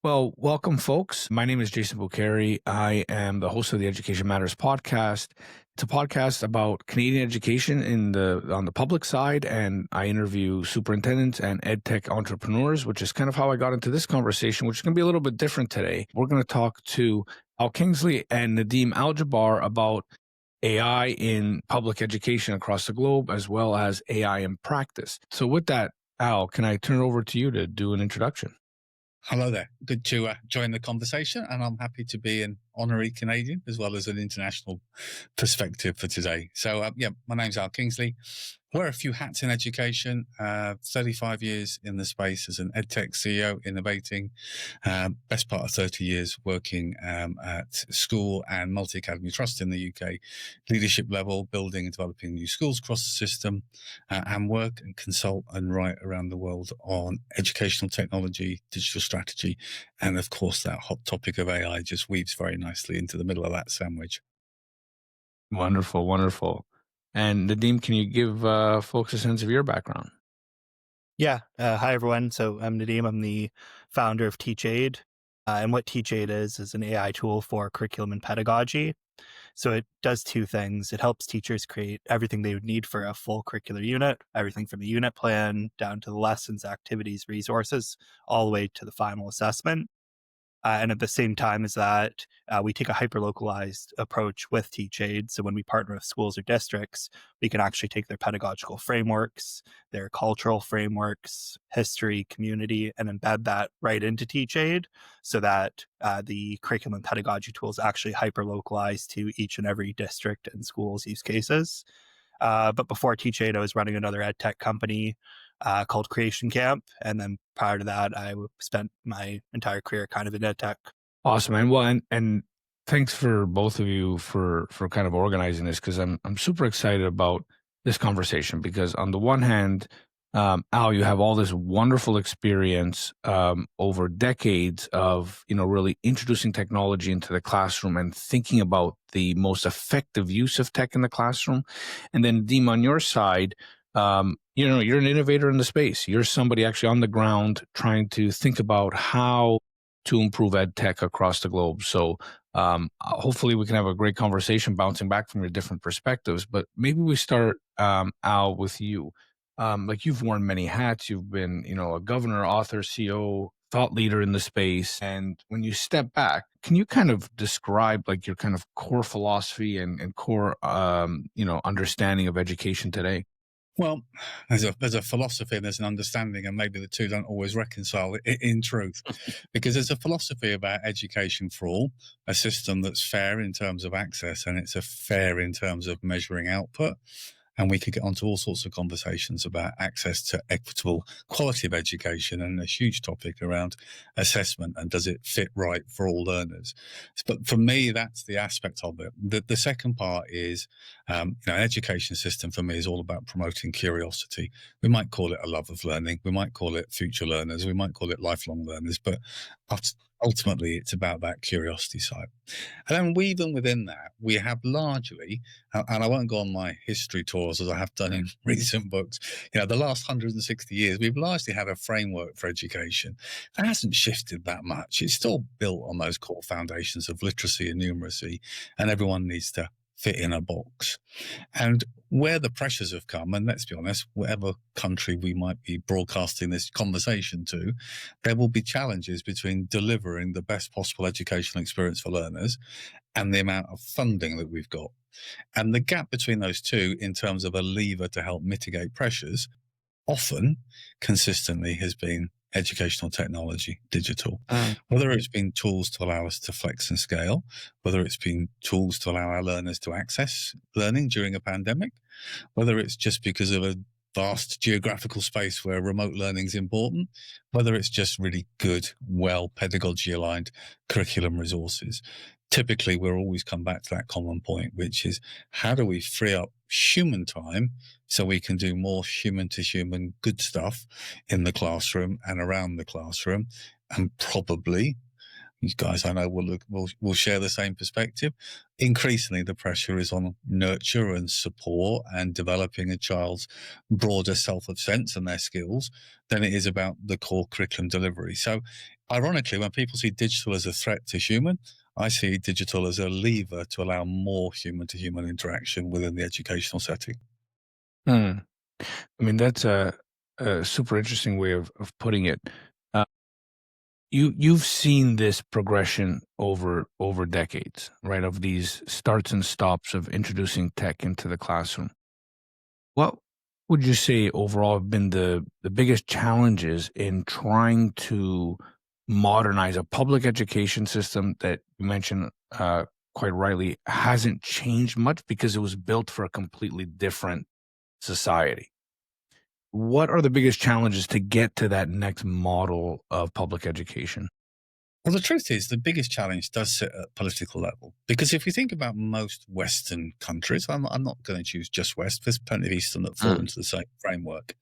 Well, welcome, folks. My name is Jason Buccheri. I am the host of the Education Matters podcast. It's a podcast about Canadian education on the public side, and I interview superintendents and EdTech entrepreneurs, which is kind of how I got into this conversation, which is going to be a little bit different today. We're going to talk to Kingsley and Nadeem Aljaber about AI in public education across the globe, as well as AI in practice. So with that, Al, can I turn it over to you to do an introduction? Hello there. Good to join the conversation, and I'm happy to be an honorary Canadian as well as an international perspective for today. So, my name's Al Kingsley. Wear a few hats in education, 35 years in the space as an EdTech CEO, innovating, best part of 30 years working at school and multi-academy trust in the UK, leadership level, building and developing new schools across the system, and work and consult and write around the world on educational technology, digital strategy, and of course that hot topic of AI just weaves very nicely into the middle of that sandwich. Wonderful, wonderful. And Nadeem, can you give folks a sense of your background? Yeah. Hi, everyone. So I'm Nadeem. I'm the founder of teachaid. And what teachaid is an AI tool for curriculum and pedagogy. So it does two things. It helps teachers create everything they would need for a full curricular unit, everything from the unit plan down to the lessons, activities, resources, all the way to the final assessment. And at the same time as that, we take a hyper-localized approach with teachaid. So when we partner with schools or districts, we can actually take their pedagogical frameworks, their cultural frameworks, history, community, and embed that right into teachaid so that the curriculum and pedagogy tools actually hyper-localize to each and every district and school's use cases. But before teachaid, I was running another ed tech company called Creation Camp. And then prior to that, I spent my entire career kind of in ed tech. Awesome, man. Well, and thanks for both of you for kind of organizing this, because I'm super excited about this conversation because on the one hand, Al, you have all this wonderful experience over decades of really introducing technology into the classroom and thinking about the most effective use of tech in the classroom. And then Nadeem, on your side, you're an innovator in the space. You're somebody actually on the ground trying to think about how to improve ed tech across the globe. So hopefully we can have a great conversation bouncing back from your different perspectives. But maybe we start, Al, with you. Like you've worn many hats. You've been, a governor, author, CEO, thought leader in the space. And when you step back, can you kind of describe like your kind of core philosophy and core, understanding of education today? Well, there's a philosophy and there's an understanding, and maybe the two don't always reconcile in truth, because there's a philosophy about education for all, a system that's fair in terms of access, and it's a fair in terms of measuring output. And we could get onto all sorts of conversations about access to equitable quality of education and a huge topic around assessment and does it fit right for all learners. But for me, that's the aspect of it. The second part is, an education system for me is all about promoting curiosity. We might call it a love of learning. We might call it future learners. We might call it lifelong learners. But ultimately, it's about that curiosity side. And then weaving within that, we have largely, and I won't go on my history tours as I have done in recent books, the last 160 years, we've largely had a framework for education. It hasn't shifted that much. It's still built on those core foundations of literacy and numeracy, and everyone needs to fit in a box. And where the pressures have come, and let's be honest, whatever country we might be broadcasting this conversation to, there will be challenges between delivering the best possible educational experience for learners and the amount of funding that we've got. And the gap between those two in terms of a lever to help mitigate pressures often consistently has been educational technology, digital, whether it's been tools to allow us to flex and scale, whether it's been tools to allow our learners to access learning during a pandemic, whether it's just because of a vast geographical space where remote learning is important, whether it's just really good, well pedagogy aligned curriculum resources. Typically, we'll always come back to that common point, which is how do we free up human time so we can do more human to human good stuff in the classroom and around the classroom, and probably you guys I know will share the same perspective. Increasingly, the pressure is on nurture and support and developing a child's broader self of sense and their skills than it is about the core curriculum delivery. So, ironically, when people see digital as a threat to human, I see digital as a lever to allow more human to human interaction within the educational setting. Hmm. I mean, that's a super interesting way of putting it. Uh, you've seen this progression over decades, right? Of these starts and stops of introducing tech into the classroom. What would you say overall have been the biggest challenges in trying to modernize a public education system that you mentioned quite rightly hasn't changed much because it was built for a completely different society? What are the biggest challenges to get to that next model of public education? Well, the truth is, the biggest challenge does sit at political level. Because if you think about most Western countries, I'm not going to choose just West, there's plenty of Eastern that fall into the same framework.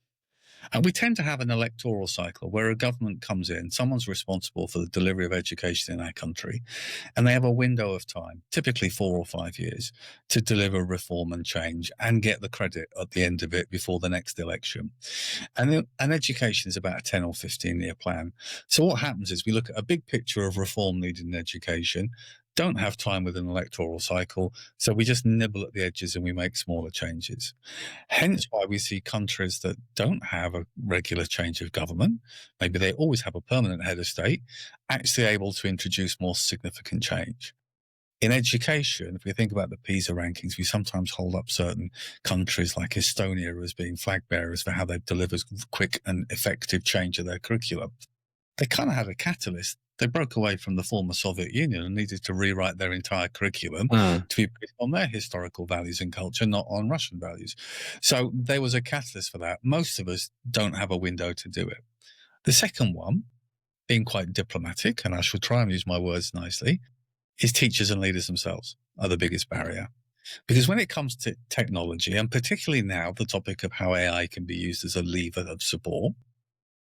And we tend to have an electoral cycle where a government comes in, someone's responsible for the delivery of education in our country, and they have a window of time, typically 4 or 5 years, to deliver reform and change and get the credit at the end of it before the next election. And education is about a 10 or 15-year plan. So what happens is we look at a big picture of reform needed in education, don't have time with an electoral cycle, so we just nibble at the edges and we make smaller changes. Hence why we see countries that don't have a regular change of government, maybe they always have a permanent head of state, actually able to introduce more significant change. In education, if we think about the PISA rankings, we sometimes hold up certain countries like Estonia as being flag bearers for how they've delivered quick and effective change of their curriculum. They kind of had a catalyst. They broke away from the former Soviet Union and needed to rewrite their entire curriculum to be based on their historical values and culture, not on Russian values. So there was a catalyst for that. Most of us don't have a window to do it. The second one, being quite diplomatic, and I shall try and use my words nicely, is teachers and leaders themselves are the biggest barrier. Because when it comes to technology, and particularly now the topic of how AI can be used as a lever of support,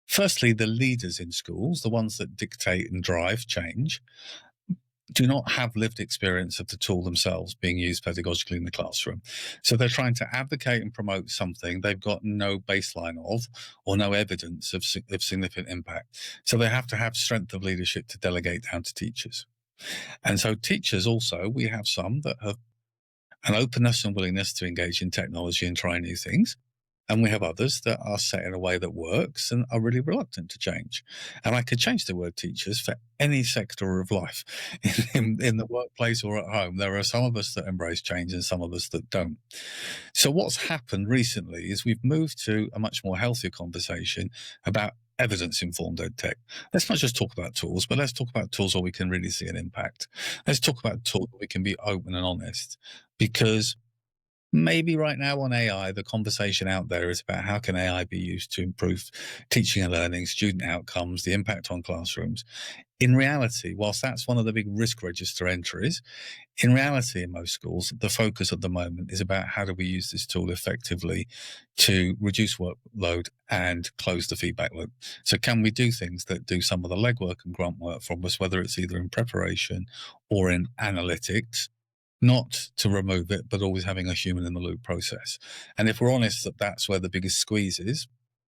firstly, the leaders in schools, the ones that dictate and drive change, do not have lived experience of the tool themselves being used pedagogically in the classroom. So they're trying to advocate and promote something they've got no baseline of or no evidence of significant impact. So they have to have strength of leadership to delegate down to teachers. And so teachers also, we have some that have an openness and willingness to engage in technology and try new things. And we have others that are set in a way that works and are really reluctant to change. And I could change the word teachers for any sector of life. In the workplace or at home, there are some of us that embrace change and some of us that don't. So what's happened recently is we've moved to a much more healthier conversation about evidence-informed EdTech. Let's not just talk about tools, but let's talk about tools where we can really see an impact. Let's talk about tools where we can be open and honest, because maybe right now on AI, the conversation out there is about how can AI be used to improve teaching and learning, student outcomes, the impact on classrooms. In reality, whilst that's one of the big risk register entries, in reality, in most schools, the focus at the moment is about how do we use this tool effectively to reduce workload and close the feedback loop. So can we do things that do some of the legwork and grunt work from us, whether it's either in preparation or in analytics, not to remove it, but always having a human in the loop process. And if we're honest that that's where the biggest squeeze is,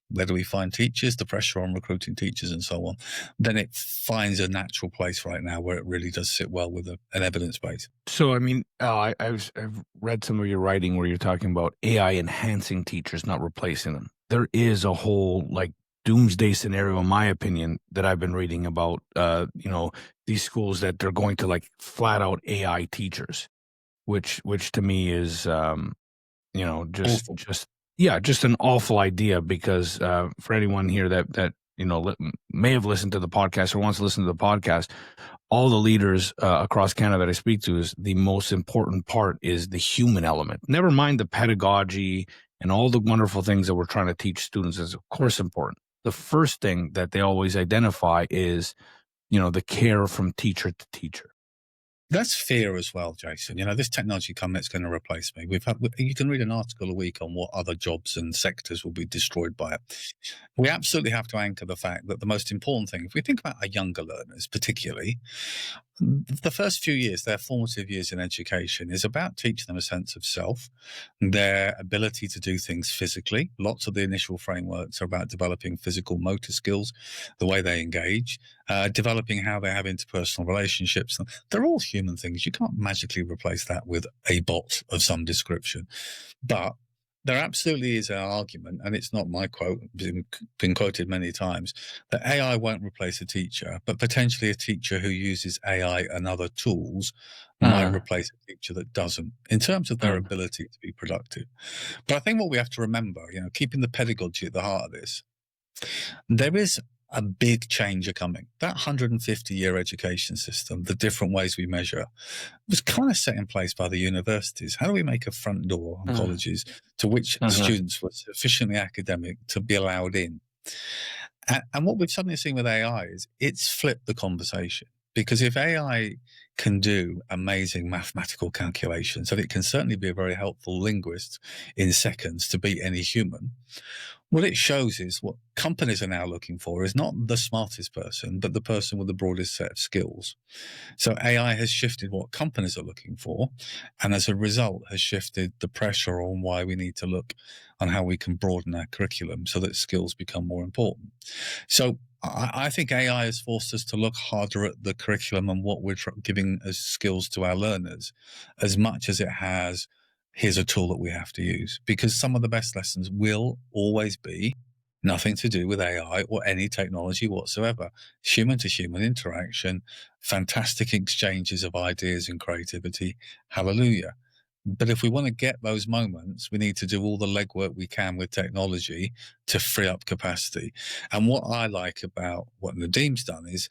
where do we find teachers, the pressure on recruiting teachers and so on, then it finds a natural place right now where it really does sit well with an evidence base. So, I mean, I've read some of your writing where you're talking about AI enhancing teachers, not replacing them. There is a whole doomsday scenario, in my opinion, that I've been reading about, these schools that they're going to flat out AI teachers, which to me is, Awful. just an awful idea, because for anyone here that may have listened to the podcast or wants to listen to the podcast, all the leaders across Canada that I speak to, is the most important part is the human element. Never mind the pedagogy and all the wonderful things that we're trying to teach students is of course important. The first thing that they always identify is, the care from teacher to teacher. That's fear as well, Jason. This technology coming, it's going to replace me. You can read an article a week on what other jobs and sectors will be destroyed by it. We absolutely have to anchor the fact that the most important thing, if we think about our younger learners particularly, the first few years, their formative years in education, is about teaching them a sense of self, their ability to do things physically. Lots of the initial frameworks are about developing physical motor skills, the way they engage, developing how they have interpersonal relationships. They're all human things. You can't magically replace that with a bot of some description. But there absolutely is an argument, and it's not my quote, been quoted many times, that AI won't replace a teacher, but potentially a teacher who uses AI and other tools might replace a teacher that doesn't, in terms of their ability to be productive. But I think what we have to remember, keeping the pedagogy at the heart of this, there is a big change coming. That 150-year education system, the different ways we measure, was kind of set in place by the universities. How do we make a front door on colleges to which students were sufficiently academic to be allowed in? And what we've suddenly seen with AI is it's flipped the conversation. Because if AI can do amazing mathematical calculations, and it can certainly be a very helpful linguist in seconds to beat any human, what it shows is what companies are now looking for is not the smartest person, but the person with the broadest set of skills. So AI has shifted what companies are looking for, and as a result has shifted the pressure on why we need to look on how we can broaden our curriculum so that skills become more important. So I think AI has forced us to look harder at the curriculum and what we're giving as skills to our learners, as much as it has, here's a tool that we have to use. Because some of the best lessons will always be nothing to do with AI or any technology whatsoever. Human-to-human interaction, fantastic exchanges of ideas and creativity, hallelujah. But if we want to get those moments, we need to do all the legwork we can with technology to free up capacity. And what I like about what Nadeem's done is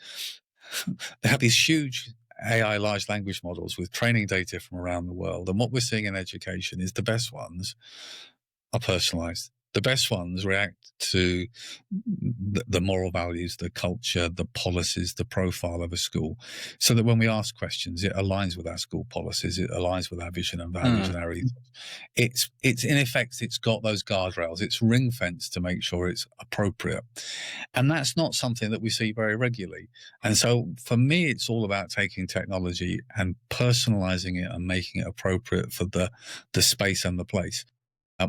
they have these huge AI large language models with training data from around the world. And what we're seeing in education is the best ones are personalized. The best ones react to the moral values, the culture, the policies, the profile of a school, so that when we ask questions, it aligns with our school policies, it aligns with our vision and values and our ethos. It's in effect, it's got those guardrails, it's ring fenced to make sure it's appropriate. And that's not something that we see very regularly. And so for me, it's all about taking technology and personalizing it and making it appropriate for the space and the place.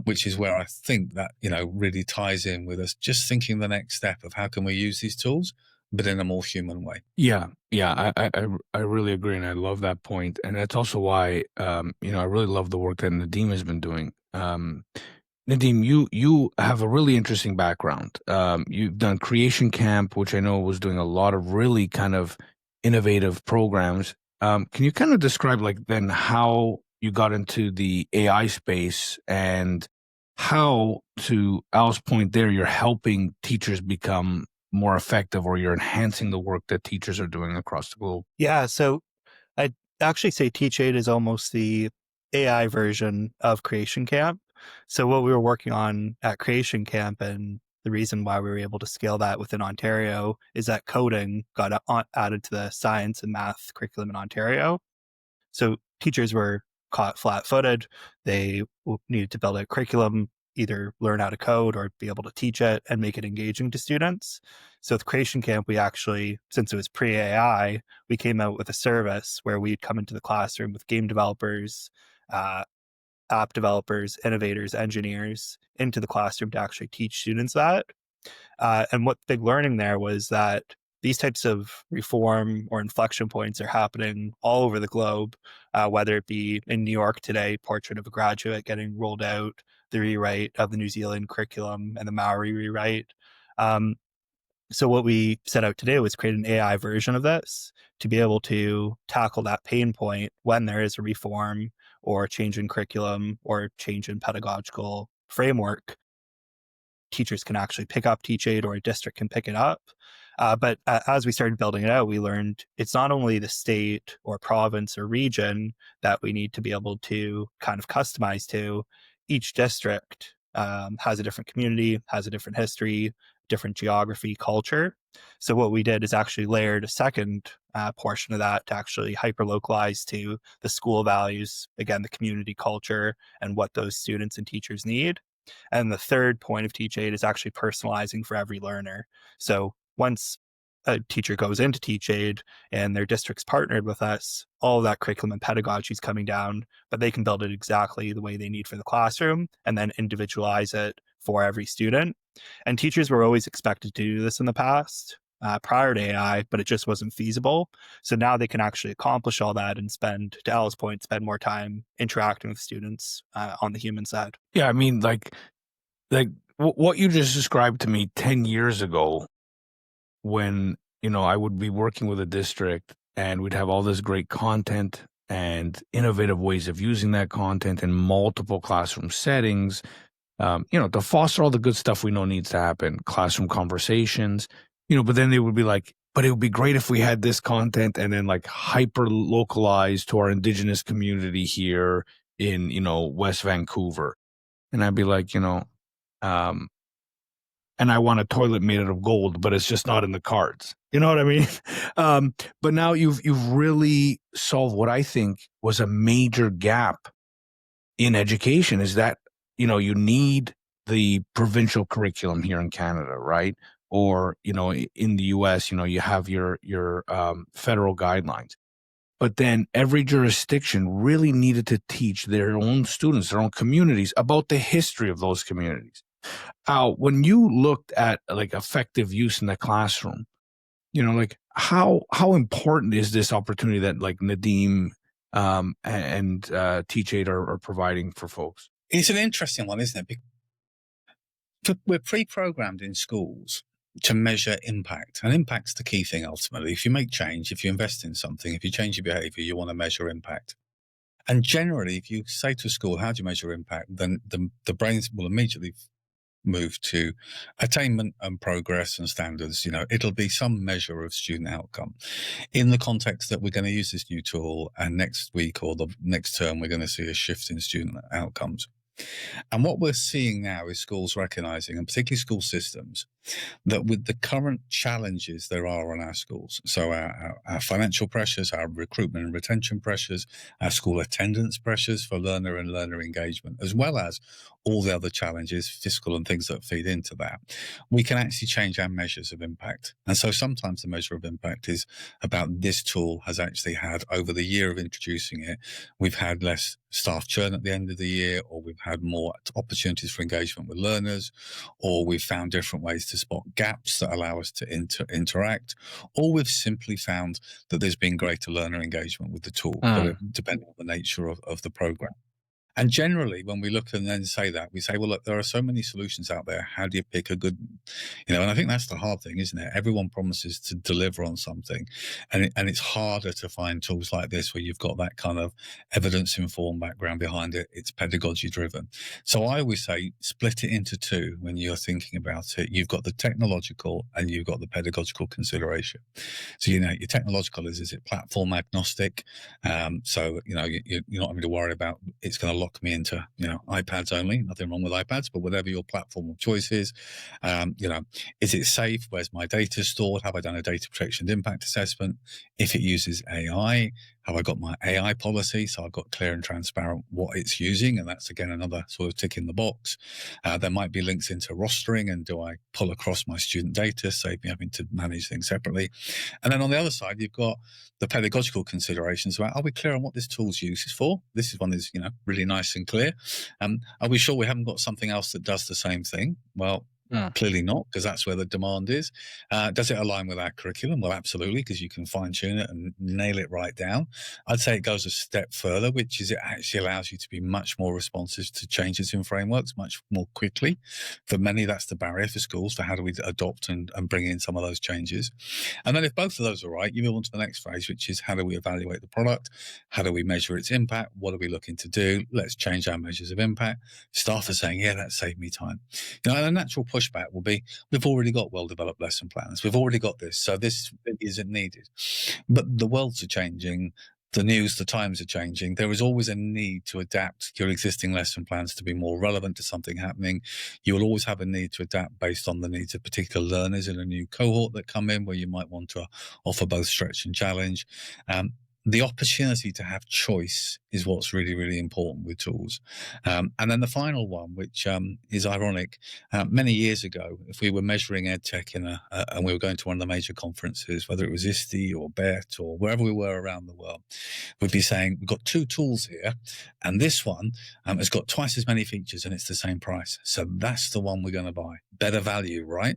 Which is where I think that, really ties in with us just thinking the next step of how can we use these tools, but in a more human way. Yeah, I really agree, and I love that point, and that's also why I really love the work that Nadeem has been doing. Nadeem, you have a really interesting background. You've done Creation Camp, which I know was doing a lot of really kind of innovative programs. Can you kind of describe then how you got into the AI space and how, to Al's point there, you're helping teachers become more effective, or you're enhancing the work that teachers are doing across the globe? Yeah, so I'd actually say teachaid is almost the AI version of Creation Camp. So what we were working on at Creation Camp, and the reason why we were able to scale that within Ontario, is that coding got added to the science and math curriculum in Ontario. So teachers were caught flat-footed. They needed to build a curriculum, either learn how to code or be able to teach it and make it engaging to students. So with Creation Camp, we actually, since it was pre-AI, we came out with a service where we'd come into the classroom with game developers, app developers, innovators, engineers into the classroom to actually teach students that. And what big learning there was that these types of reform or inflection points are happening all over the globe, whether it be in New York today, Portrait of a Graduate getting rolled out, the rewrite of the New Zealand curriculum and the Maori rewrite. So what we set out to do was create an AI version of this to be able to tackle that pain point when there is a reform or change in curriculum or change in pedagogical framework. Teachers can actually pick up teachaid, or a district can pick it up. But as we started building it out, we learned it's not only the state or province or region that we need to be able to kind of customize to. Each district has a different community, has a different history, different geography, culture. So what we did is actually layered a second portion of that to actually hyper-localize to the school values, again, the community culture and what those students and teachers need. And the third point of teachaid is actually personalizing for every learner. So once a teacher goes into teachaid and their district's partnered with us, all of that curriculum and pedagogy is coming down, but they can build it exactly the way they need for the classroom and then individualize it for every student. And teachers were always expected to do this in the past prior to AI, but it just wasn't feasible. So now they can actually accomplish all that and spend, to Al's point, spend more time interacting with students on the human side. Yeah, I mean, like what you just described to me 10 years ago, when I would be working with a district and we'd have all this great content and innovative ways of using that content in multiple classroom settings, to foster all the good stuff we know needs to happen, classroom conversations, but then they would be like, but it would be great if we had this content and then like hyper localized to our indigenous community here in, West Vancouver. And I'd be like, and I want a toilet made out of gold, but it's just not in the cards. You know what I mean? But now you've really solved what I think was a major gap in education, is that, you need the provincial curriculum here in Canada, right? Or, in the US, you have your federal guidelines. But then every jurisdiction really needed to teach their own students, their own communities, about the history of those communities. When you looked at like effective use in the classroom, like how important is this opportunity that like Nadeem and teachaid are providing for folks? It's an interesting one, isn't it? We're pre-programmed in schools to measure impact, and impact's the key thing ultimately. If you make change, if you invest in something, if you change your behavior, you want to measure impact. And generally, if you say to a school, how do you measure impact? Then the brains will immediately move to attainment and progress and standards. It'll be some measure of student outcome. In the context that we're going to use this new tool, and next week or the next term, we're going to see a shift in student outcomes. And what we're seeing now is schools recognizing, and particularly school systems, that with the current challenges there are on our schools, so our financial pressures, our recruitment and retention pressures, our school attendance pressures for learner and learner engagement, as well as all the other challenges, fiscal and things that feed into that, we can actually change our measures of impact. And so sometimes the measure of impact is about this tool has actually had, over the year of introducing it, we've had less staff churn at the end of the year, or we've had more opportunities for engagement with learners, or we've found different ways to spot gaps that allow us to interact, or we've simply found that there's been greater learner engagement with the tool, depending on the nature of the program. And generally, when we look and then say that, we say, well, look, there are so many solutions out there. How do you pick a good, and I think that's the hard thing, isn't it? Everyone promises to deliver on something. And it's harder to find tools like this where you've got that kind of evidence-informed background behind it. It's pedagogy-driven. So I always say, split it into two when you're thinking about it. You've got the technological and you've got the pedagogical consideration. So, your technological is it platform agnostic? So, you're not having to worry about it's going to lock me into, iPads only. Nothing wrong with iPads, but whatever your platform of choice is it safe? Where's my data stored? Have I done a data protection and impact assessment? If it uses AI, have I got my AI policy? So I've got clear and transparent what it's using. And that's, again, another sort of tick in the box. There might be links into rostering, and do I pull across my student data, save me having to manage things separately? And then on the other side, you've got the pedagogical considerations about, are we clear on what this tool's use is for? This is one that's, really nice and clear. Are we sure we haven't got something else that does the same thing? Well, clearly not, because that's where the demand is. Does it align with our curriculum? Well, absolutely, because you can fine tune it and nail it right down. I'd say it goes a step further, which is it actually allows you to be much more responsive to changes in frameworks much more quickly. For many, that's the barrier for schools, for how do we adopt and bring in some of those changes. And then if both of those are right, you move on to the next phase, which is how do we evaluate the product? How do we measure its impact? What are we looking to do? Let's change our measures of impact. Staff are saying, yeah, that saved me time. And a natural pushback will be, we've already got well-developed lesson plans. We've already got this, so this isn't needed. But the worlds are changing. the news, the times are changing. There is always a need to adapt your existing lesson plans to be more relevant to something happening. You will always have a need to adapt based on the needs of particular learners in a new cohort that come in, where you might want to offer both stretch and challenge. The opportunity to have choice is what's really, really important with tools. And then the final one, which is ironic, many years ago, if we were measuring EdTech and we were going to one of the major conferences, whether it was ISTE or BET or wherever we were around the world, we'd be saying, we've got 2 tools here, and this one has got twice as many features and it's the same price. So that's the one we're going to buy. Better value, right?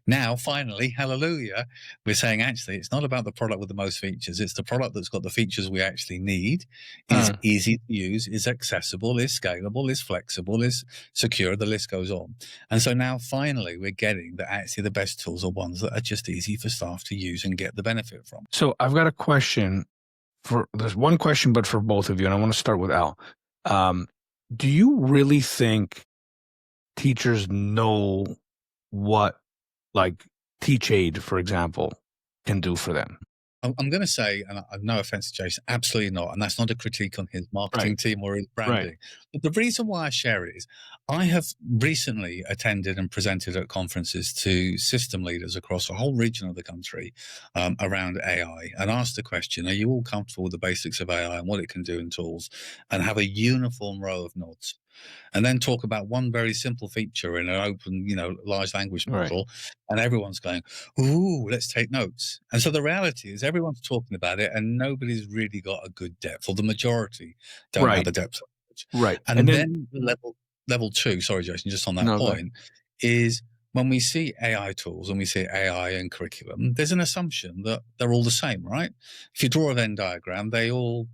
Now, finally, hallelujah, we're saying, actually, it's not about the product with the most features. It's the product that's got the features we actually need, is easy to use, is accessible, is scalable, is flexible, is secure. The list goes on. And so now, finally, we're getting that actually the best tools are ones that are just easy for staff to use and get the benefit from. So I've got a question there's one question, but for both of you, and I want to start with Al. Do you really think teachers know what, like, teachaid, for example, can do for them? I'm going to say, and no offense to Jason, absolutely not. And that's not a critique on his marketing team or his branding. Right. But the reason why I share it is I have recently attended and presented at conferences to system leaders across a whole region of the country around AI, and asked the question, are you all comfortable with the basics of AI and what it can do in tools? And have a uniform row of nods. And then talk about one very simple feature in an open, large language model, right. And everyone's going, ooh, let's take notes. And so the reality is everyone's talking about it and nobody's really got a good depth, or the majority don't have the depth. Right. And then level 2, sorry, Jason, just on that point, is when we see AI tools and we see AI and curriculum, there's an assumption that they're all the same, right? If you draw a Venn diagram, they all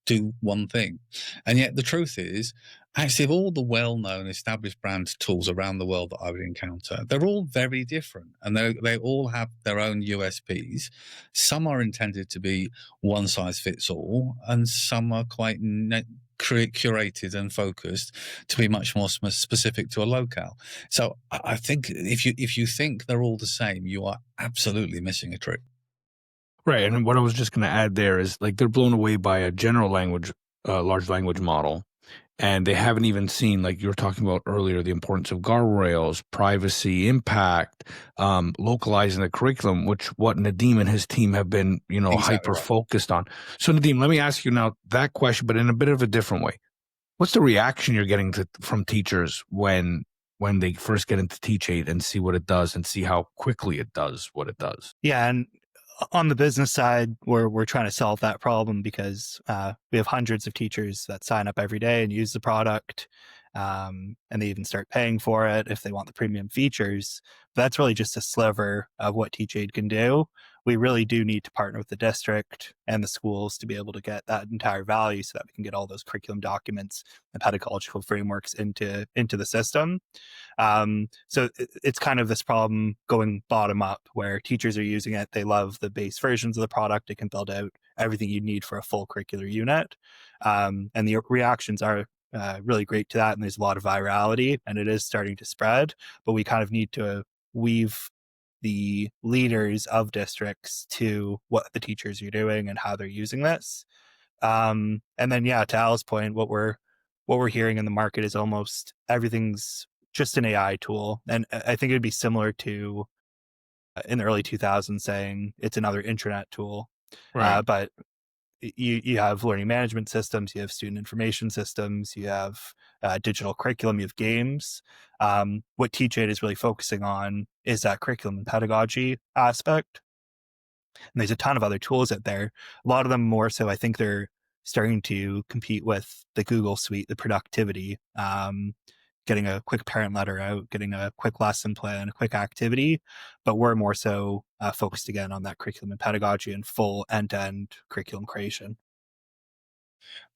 do one thing. And yet the truth is, actually, of all the well-known established brand tools around the world that I would encounter, they're all very different, and they all have their own USPs. Some are intended to be one size fits all, and some are quite curated and focused to be much more specific to a locale. So I think if you think they're all the same, you are absolutely missing a trick. Right, and what I was just going to add there is, like, they're blown away by a general language, large language model, and they haven't even seen, like you were talking about earlier, the importance of guardrails, privacy, impact, localizing the curriculum, which what Nadeem and his team have been, exactly hyper-focused on. So, Nadeem, let me ask you now that question, but in a bit of a different way. What's the reaction you're getting from teachers when they first get into teachaid and see what it does and see how quickly it does what it does? Yeah, and on the business side, we're trying to solve that problem because we have hundreds of teachers that sign up every day and use the product, and they even start paying for it if they want the premium features. But that's really just a sliver of what teachaid can do. We really do need to partner with the district and the schools to be able to get that entire value so that we can get all those curriculum documents and pedagogical frameworks into the system. So it's kind of this problem going bottom up where teachers are using it. They love the base versions of the product. It can build out everything you need for a full curricular unit. And the reactions are really great to that. And there's a lot of virality and it is starting to spread, but we kind of need to weave the leaders of districts to what the teachers are doing and how they're using this. And then, to Al's point, what we're hearing in the market is almost everything's just an AI tool. And I think it'd be similar to in the early 2000s saying it's another intranet tool. Right. But you have learning management systems, you have student information systems, you have digital curriculum, you have games. What teachaid is really focusing on is that curriculum and pedagogy aspect. And there's a ton of other tools out there. A lot of them more so, I think they're starting to compete with the Google suite, the productivity, getting a quick parent letter out, getting a quick lesson plan, a quick activity. But we're more so focused again on that curriculum and pedagogy and full end-to-end curriculum creation.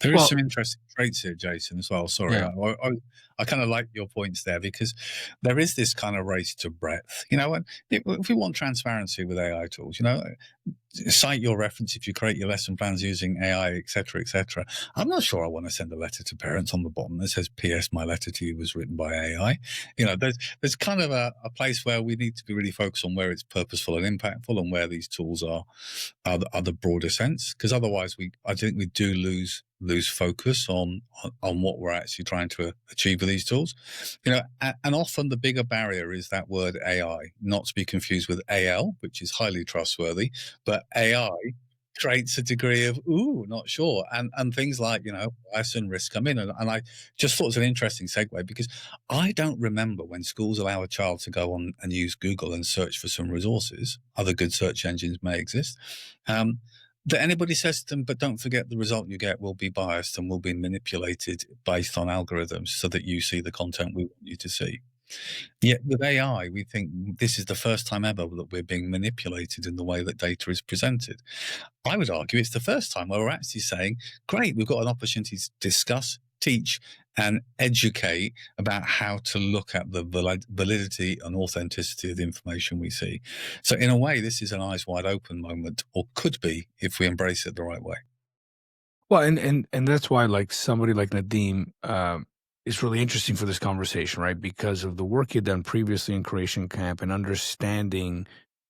There is some interesting traits here, Jason, as well. Sorry, Yeah. I kind of like your points there, because there is this kind of race to breadth, you know, and if we want transparency with AI tools, you know, cite your reference if you create your lesson plans using AI, et cetera, et cetera. I'm not sure I want to send a letter to parents on the bottom that says, P.S. My letter to you was written by AI. You know, there's kind of a place where we need to be really focused on where it's purposeful and impactful, and where these tools are the broader sense, because otherwise I think we do lose focus on what we're actually trying to achieve with these tools. You know, and often the bigger barrier is that word AI, not to be confused with AL, which is highly trustworthy, but AI creates a degree of not sure, and things like, you know, bias and risk come in, and I just thought it was an interesting segue, because I don't remember when schools allow a child to go on and use Google and search for some resources. Other good search engines may exist. That anybody says to them, but don't forget the result you get will be biased and will be manipulated based on algorithms so that you see the content we want you to see. Yet with AI, we think this is the first time ever that we're being manipulated in the way that data is presented. I would argue it's the first time where we're actually saying, great, we've got an opportunity to discuss, teach, and educate about how to look at the validity and authenticity of the information we see. So in a way, this is an eyes wide open moment, or could be if we embrace it the right way. Well, and that's why, like, somebody like Nadeem is really interesting for this conversation, right? Because of the work you've done previously in Creation Camp and understanding,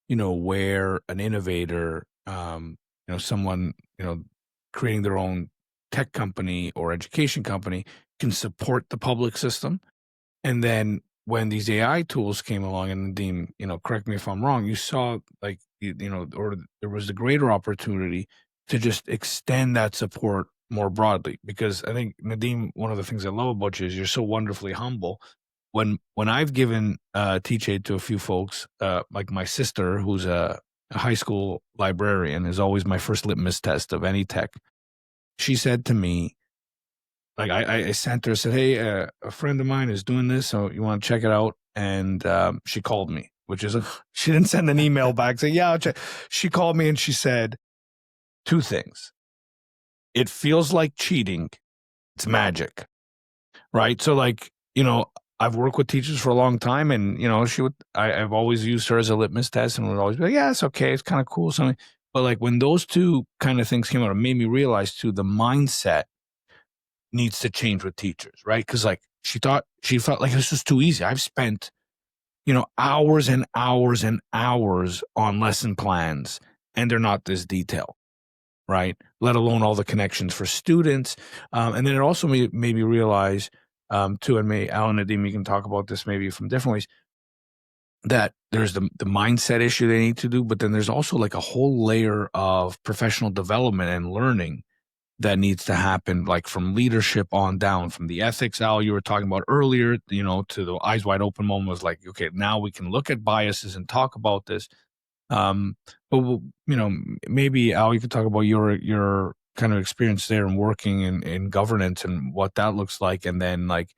you know, where an innovator, you know, someone, you know, creating their own tech company or education company can support the public system. And then when these AI tools came along, and Nadeem, you know, correct me if I'm wrong, you saw, like, you know, or there was a greater opportunity to just extend that support more broadly. Because I think, Nadeem, one of the things I love about you is you're so wonderfully humble. When I've given teachaid to a few folks, like my sister, who's a high school librarian, is always my first litmus test of any tech. She said to me, like, I sent her, said, hey, a friend of mine is doing this, so you want to check it out? And she called me, which is she didn't send an email back saying, yeah, I'll check. She called me and she said two things. It feels like cheating. It's magic, right? So, like, you know, I've worked with teachers for a long time, and, you know, I've always used her as a litmus test, and would always be like, yeah, it's okay, it's kind of cool, something. But, like, when those two kind of things came out, it made me realize too, the mindset needs to change with teachers, right? Because, like, she felt like this was too easy. I've spent, you know, hours and hours and hours on lesson plans, and they're not this detailed, right? Let alone all the connections for students. And then it also made me realize, too, and Alan and Nadeem, you can talk about this maybe from different ways, that there's the mindset issue they need to do, but then there's also, like, a whole layer of professional development and learning that needs to happen, like, from leadership on down, from the ethics, Al, you were talking about earlier, you know, to the eyes wide open moment was like, okay, now we can look at biases and talk about this. But you know, maybe, Al, you could talk about your kind of experience there and working in governance and what that looks like. And then, like,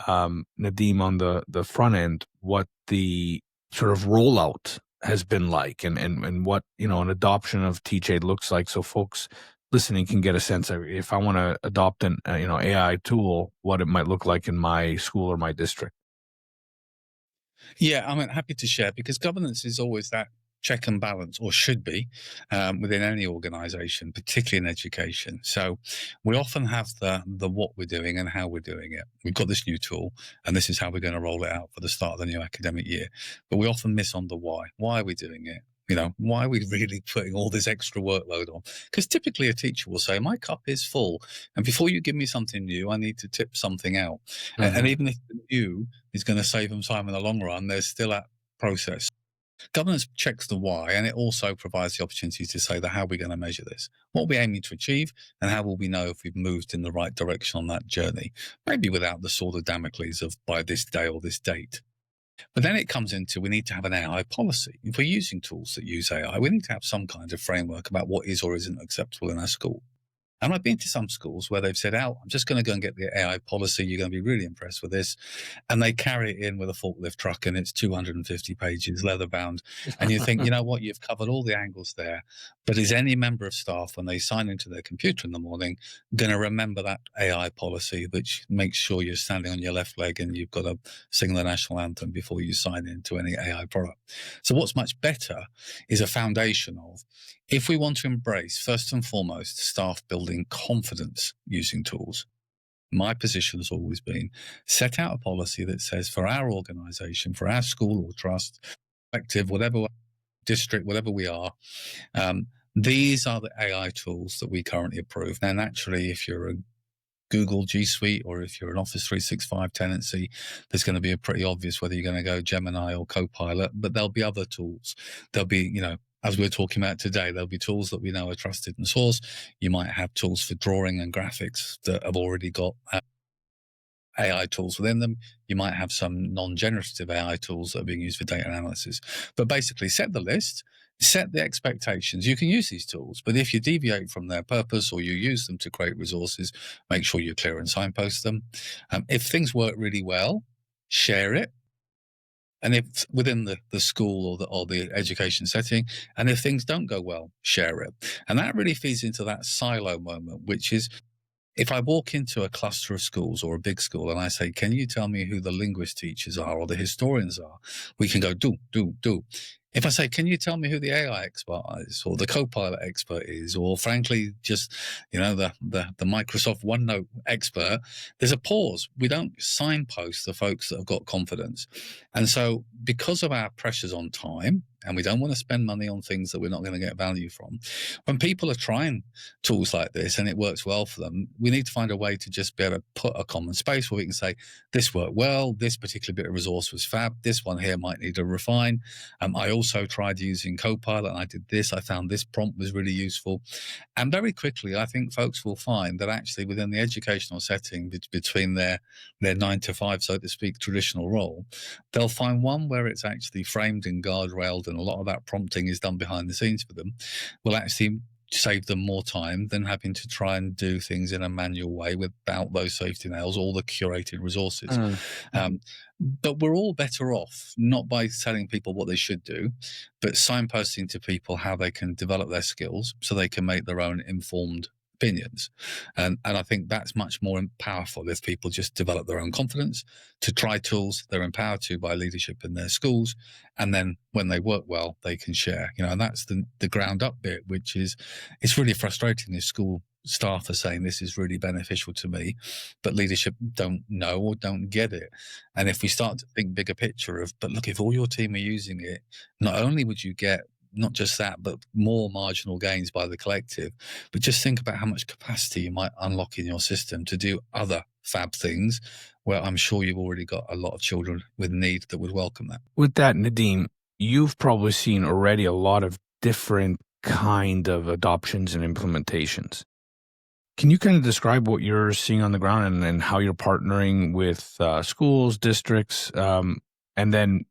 Nadeem, on the front end, what the sort of rollout has been like, and what, you know, an adoption of teachaid looks like, so folks listening can get a sense of, if I want to adopt an you know, AI tool, what it might look like in my school or my district. Yeah, I'm happy to share, because governance is always that check and balance, or should be, within any organization, particularly in education. So we often have the what we're doing and how we're doing it. We've got this new tool, and this is how we're going to roll it out for the start of the new academic year. But we often miss on the why. Why are we doing it? You know, why are we really putting all this extra workload on? Because typically a teacher will say, my cup is full, and before you give me something new, I need to tip something out. And even if the new is going to save them time in the long run, there's still that process. Governance checks the why, and it also provides the opportunity to say that how are we going to measure this? What are we aiming to achieve, and how will we know if we've moved in the right direction on that journey? Maybe without the sword of Damocles of by this day or this date. But then it comes into, we need to have an AI policy. If we're using tools that use AI, we need to have some kind of framework about what is or isn't acceptable in our school. And I've been to some schools where they've said, Al, I'm just going to go and get the AI policy. You're going to be really impressed with this. And they carry it in with a forklift truck and it's 250 pages, leather bound. And you think, you know what, you've covered all the angles there. But is any member of staff, when they sign into their computer in the morning, going to remember that AI policy, which makes sure you're standing on your left leg and you've got to sing the national anthem before you sign into any AI product? So what's much better is a foundation of, if we want to embrace, first and foremost, staff building confidence using tools, my position has always been set out a policy that says for our organization, for our school or trust, collective, whatever district, whatever we are, these are the AI tools that we currently approve. Now, naturally, if you're a Google G Suite or if you're an Office 365 tenancy, there's going to be a pretty obvious whether you're going to go Gemini or Copilot, but there'll be other tools. There'll be, as we're talking about today, there'll be tools that we know are trusted and source. You might have tools for drawing and graphics that have already got AI tools within them. You might have some non-generative AI tools that are being used for data analysis. But basically, set the list, set the expectations. You can use these tools, but if you deviate from their purpose or you use them to create resources, make sure you're clear and signpost them. If things work really well, share it. And if within the school or the education setting, and if things don't go well, share it. And that really feeds into that silo moment, which is, if I walk into a cluster of schools or a big school and I say, can you tell me who the linguist teachers are or the historians are? We can go, do. If I say, can you tell me who the AI expert is or the Copilot expert is, or frankly, just, the Microsoft OneNote expert, there's a pause. We don't signpost the folks that have got confidence. And so because of our pressures on time, and we don't want to spend money on things that we're not going to get value from, when people are trying tools like this and it works well for them, we need to find a way to just be able to put a common space where we can say, this worked well, this particular bit of resource was fab, this one here might need to refine. I also tried using Copilot and I did this, I found this prompt was really useful. And very quickly, I think folks will find that actually within the educational setting, between their 9 to 5, so to speak, traditional role, they'll find one where it's actually framed and guardrailed and a lot of that prompting is done behind the scenes for them, will actually save them more time than having to try and do things in a manual way without those safety nails, all the curated resources. But we're all better off, not by telling people what they should do, but signposting to people how they can develop their skills so they can make their own informed opinions. And I think that's much more powerful if people just develop their own confidence to try tools they're empowered to by leadership in their schools. And then when they work well, they can share, and that's the ground up bit, which is, it's really frustrating if school staff are saying this is really beneficial to me, but leadership don't know or don't get it. And if we start to think bigger picture of, but look, if all your team are using it, not only would you get not just that, but more marginal gains by the collective. But just think about how much capacity you might unlock in your system to do other fab things where I'm sure you've already got a lot of children with need that would welcome that. With that, Nadeem, you've probably seen already a lot of different kind of adoptions and implementations. Can you kind of describe what you're seeing on the ground and how you're partnering with schools, districts, and then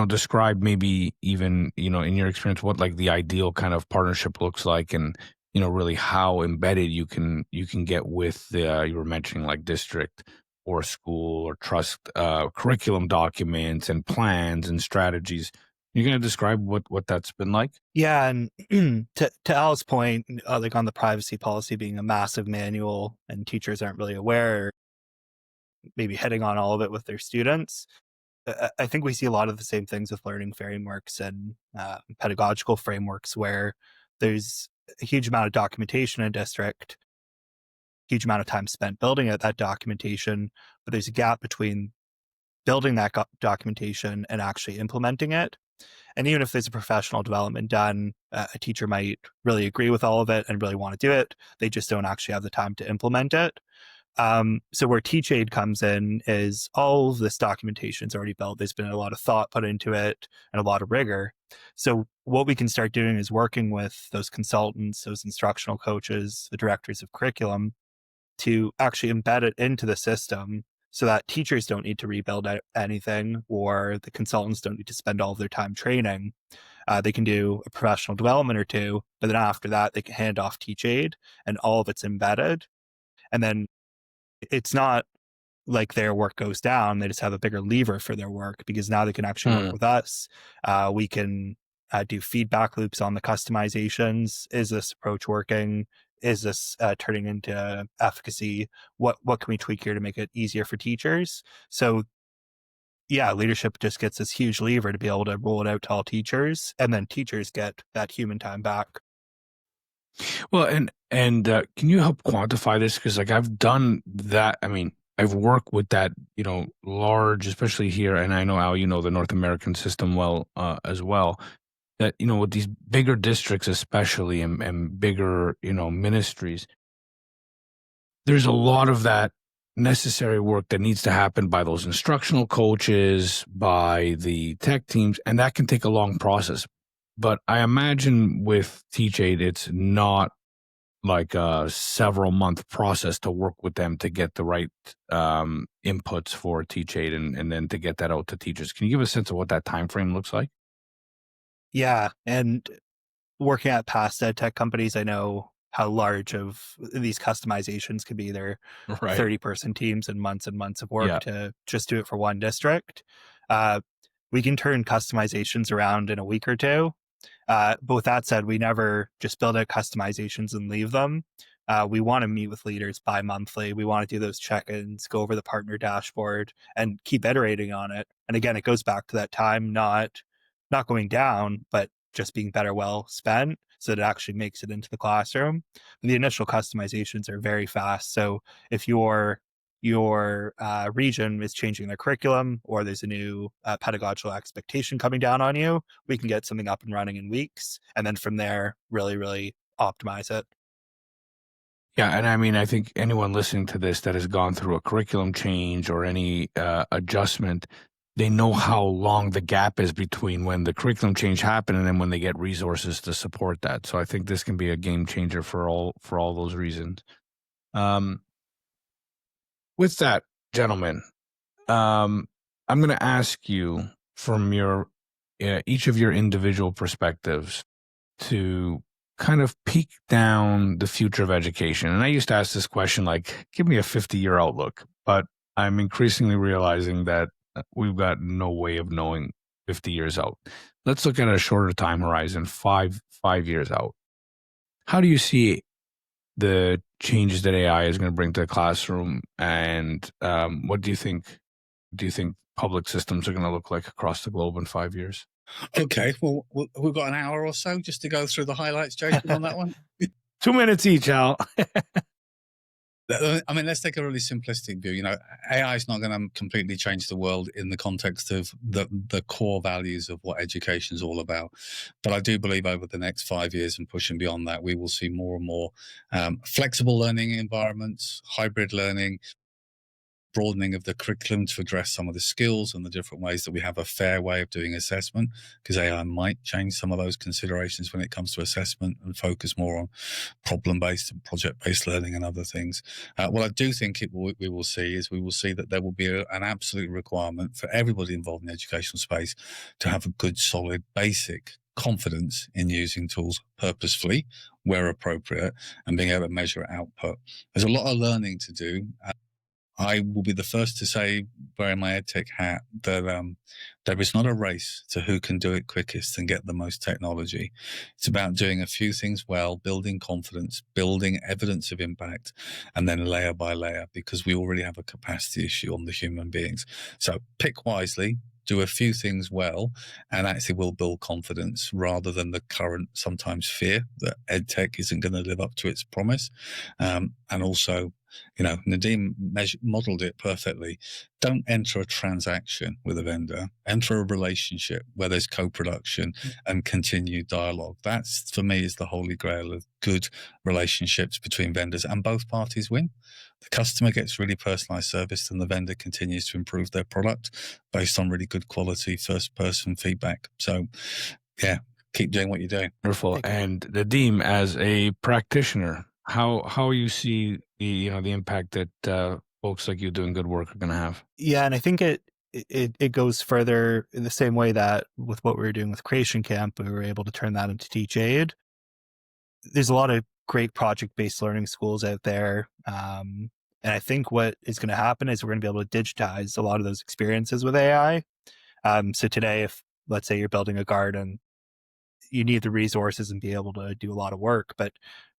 describe maybe even, in your experience, what like the ideal kind of partnership looks like, and, really how embedded you can get with you were mentioning like district or school or trust curriculum documents and plans and strategies. You're going to describe what that's been like? Yeah, and to Al's point, like on the privacy policy being a massive manual and teachers aren't really aware, maybe hitting on all of it with their students. I think we see a lot of the same things with learning frameworks and pedagogical frameworks where there's a huge amount of documentation in a district, huge amount of time spent building out that documentation, but there's a gap between building that documentation and actually implementing it. And even if there's a professional development done, a teacher might really agree with all of it and really want to do it. They just don't actually have the time to implement it. So where teachaid comes in is all of this documentation is already built. There's been a lot of thought put into it and a lot of rigor. So what we can start doing is working with those consultants, those instructional coaches, the directors of curriculum to actually embed it into the system so that teachers don't need to rebuild anything or the consultants don't need to spend all of their time training. They can do a professional development or two, but then after that, they can hand off teachaid and all of it's embedded. And then it's not like their work goes down. They just have a bigger lever for their work because now they can actually work with us. We can do feedback loops on the customizations. Is this approach working? Is this turning into efficacy? What can we tweak here to make it easier for teachers? So yeah, leadership just gets this huge lever to be able to roll it out to all teachers, and then teachers get that human time back. Well, and can you help quantify this? Because like I've done that. I mean, I've worked with that, large, especially here, and I know, Al, the North American system well as well. That with these bigger districts, especially, and bigger, ministries, there's a lot of that necessary work that needs to happen by those instructional coaches, by the tech teams, and that can take a long process. But I imagine with teachaid, it's not like a several month process to work with them to get the right inputs for teachaid and then to get that out to teachers. Can you give a sense of what that time frame looks like? Yeah, and working at past EdTech companies, I know how large of these customizations could be. They're 30-person teams and months of work to just do it for one district. We can turn customizations around in a week or two. But with that said, we never just build out customizations and leave them. We want to meet with leaders bi-monthly. We want to do those check-ins, go over the partner dashboard, and keep iterating on it. And again, it goes back to that time not going down, but just being better well spent so that it actually makes it into the classroom. The initial customizations are very fast. So if your region is changing their curriculum or there's a new pedagogical expectation coming down on you, we can get something up and running in weeks. And then from there, really, really optimize it. Yeah. And I mean, I think anyone listening to this that has gone through a curriculum change or any adjustment, they know how long the gap is between when the curriculum change happened and then when they get resources to support that. So I think this can be a game changer for all those reasons. With that, gentlemen, I'm going to ask you from your each of your individual perspectives to kind of peek down the future of education. And I used to ask this question, like, give me a 50-year outlook, but I'm increasingly realizing that we've got no way of knowing 50 years out. Let's look at a shorter time horizon, five years out. How do you see the changes that AI is going to bring to the classroom, and what do you think public systems are going to look like across the globe in 5 years? Okay, well, we've got an hour or so just to go through the highlights, Jason, on that one. 2 minutes each, Al. I mean, let's take a really simplistic view. AI is not going to completely change the world in the context of the core values of what education is all about. But I do believe over the next 5 years and pushing beyond that, we will see more and more flexible learning environments, hybrid learning, broadening of the curriculum to address some of the skills and the different ways that we have a fair way of doing assessment, because AI might change some of those considerations when it comes to assessment and focus more on problem-based and project-based learning and other things. What I do think we will see that there will be an absolute requirement for everybody involved in the educational space to have a good, solid, basic confidence in using tools purposefully where appropriate and being able to measure output. There's a lot of learning to do. I will be the first to say, wearing my EdTech hat, that there is not a race to who can do it quickest and get the most technology. It's about doing a few things well, building confidence, building evidence of impact, and then layer by layer, because we already have a capacity issue on the human beings. So pick wisely, do a few things well, and actually will build confidence rather than the current sometimes fear that EdTech isn't going to live up to its promise. And also, Nadeem modeled it perfectly. Don't enter a transaction with a vendor. Enter a relationship where there's co-production and continued dialogue. That's, for me, is the holy grail of good relationships between vendors, and both parties win. The customer gets really personalized service and the vendor continues to improve their product based on really good quality first-person feedback. So, yeah, keep doing what you're doing. Wonderful. And Nadeem, as a practitioner, how you see the impact that folks like you doing good work are going to have? Yeah, and I think it it goes further in the same way that with what we were doing with Creation Camp, we were able to turn that into teachaid. There's a lot of great project-based learning schools out there. And I think what is going to happen is we're going to be able to digitize a lot of those experiences with AI. So today, if let's say you're building a garden, you need the resources and be able to do a lot of work. But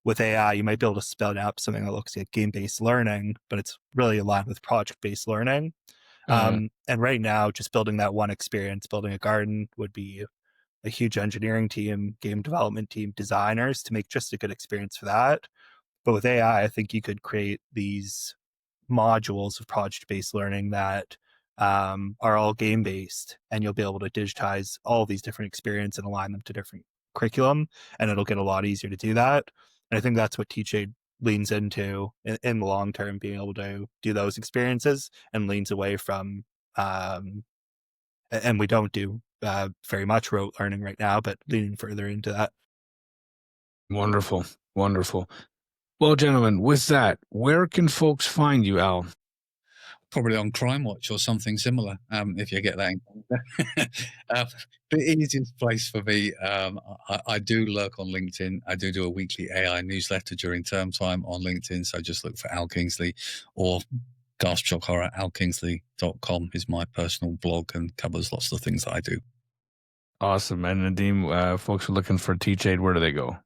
with AI, you might be able to spin up something that looks like game-based learning, but it's really aligned with project-based learning. And right now, just building that one experience, building a garden would be a huge engineering team, game development team, designers to make just a good experience for that. But with AI, I think you could create these modules of project-based learning that are all game-based, and you'll be able to digitize all these different experiences and align them to different curriculum, and it'll get a lot easier to do that. And I think that's what teachaid leans into in the long term, being able to do those experiences, and leans away from and we don't do very much rote learning right now, but leaning further into that. Wonderful. Wonderful. Well, gentlemen, with that, where can folks find you, Al? Probably on Crime Watch or something similar, if you get that. The easiest place for me, I do lurk on LinkedIn. I do a weekly AI newsletter during term time on LinkedIn, so just look for Al Kingsley, or Gasp Shock Horror. alkingsley.com is my personal blog and covers lots of the things that I do. Awesome. And Nadeem, folks are looking for teachaid. Where do they go?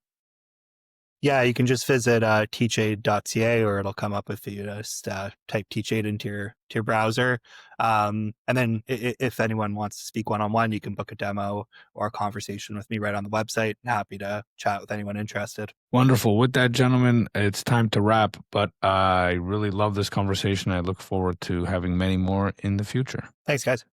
Yeah, you can just visit teachaid.ca, or it'll come up if you just type teachaid into your browser. And then if anyone wants to speak one-on-one, you can book a demo or a conversation with me right on the website. Happy to chat with anyone interested. Wonderful. With that, gentlemen, it's time to wrap, but I really love this conversation. I look forward to having many more in the future. Thanks, guys.